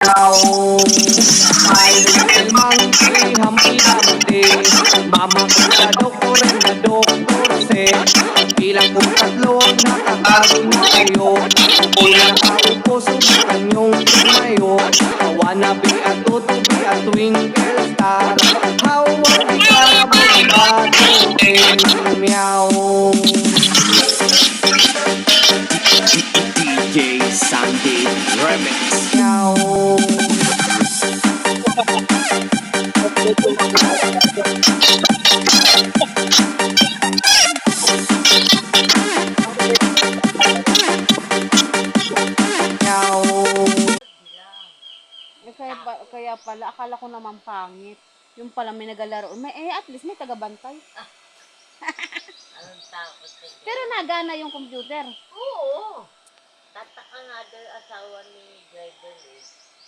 meow. My little monkey, Humpty Dumpty. Mama ko sa doktor na doktor se. Bilang po tatlo ang nakatago na kayo. Pinakaupo subukan yung tumayo. Wannabe at tutubi at twinkle star. How are we para bumabatin? Meow. DJ Sandy Remix. Meow. Meow. Kaya pala, akala ko naman pangit. Yung pala may nagalaro. At least may tagabantay. Anong takot ka dyan? Pero nagana yung computer. Oo. Tataka nga daw yung asawa ni driver eh.